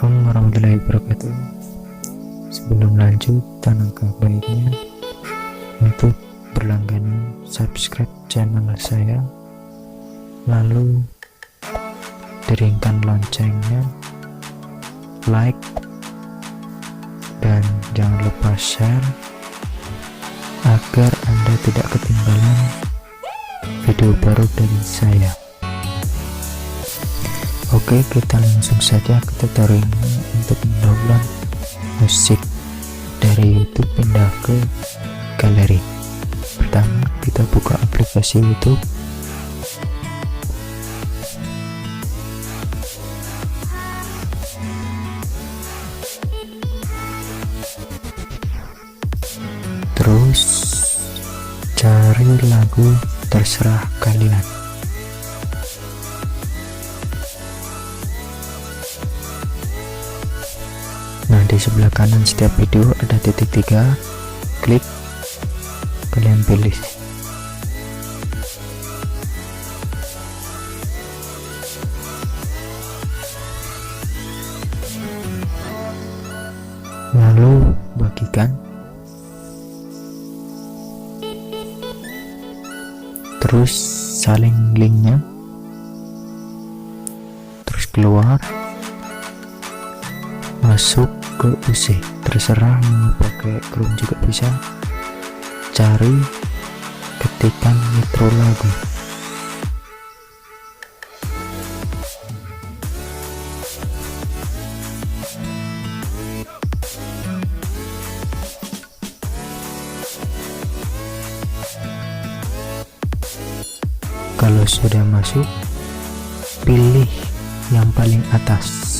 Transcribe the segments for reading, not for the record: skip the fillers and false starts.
Assalamualaikum warahmatullahi wabarakatuh. Sebelum lanjut, alangkah baiknya untuk berlangganan subscribe channel saya, lalu diringkan loncengnya, like, dan jangan lupa share agar Anda tidak ketinggalan video baru dari saya. Oke, kita langsung saja ke tutorialnya. Untuk mendownload musik dari YouTube, pindah ke galeri. Pertama, kita buka aplikasi YouTube. Terus cari lagu terserah kalian. Nah, di sebelah kanan setiap video ada titik 3, klik, kalian pilih. Lalu bagikan. Terus salin linknya. Terus keluar. Masuk ke UC, terserah mau pakai Chrome juga bisa. Cari, ketikan intro lagu. Kalau sudah masuk, pilih yang paling atas.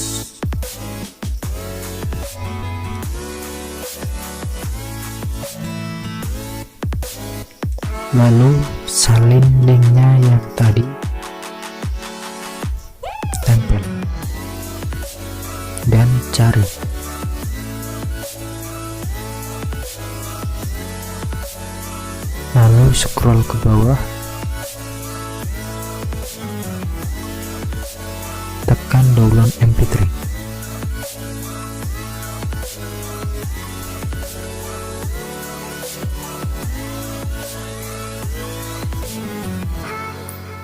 Lalu salin linknya yang tadi, tempel dan cari. Lalu scroll ke bawah, tekan download MP3.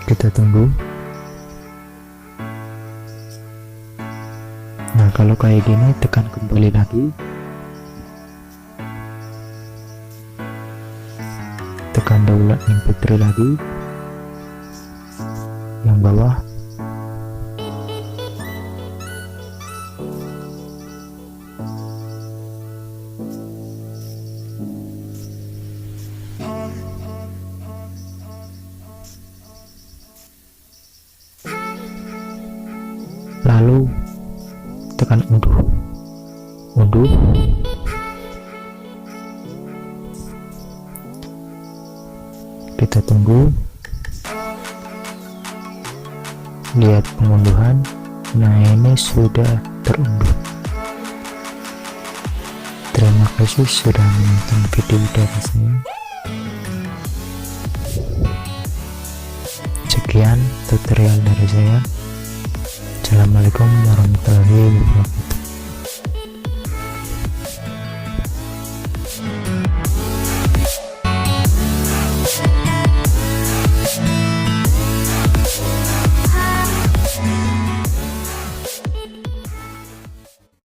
Kita tunggu. Nah, kalau kayak gini, tekan kembali lagi, tekan download MP3 lagi yang bawah. Lalu tekan unduh. Kita tunggu. Lihat pengunduhan. Nah, ini sudah terunduh. Terima kasih sudah menonton video dari saya. Sekian tutorial dari saya. Assalamualaikum warahmatullahi wabarakatuh.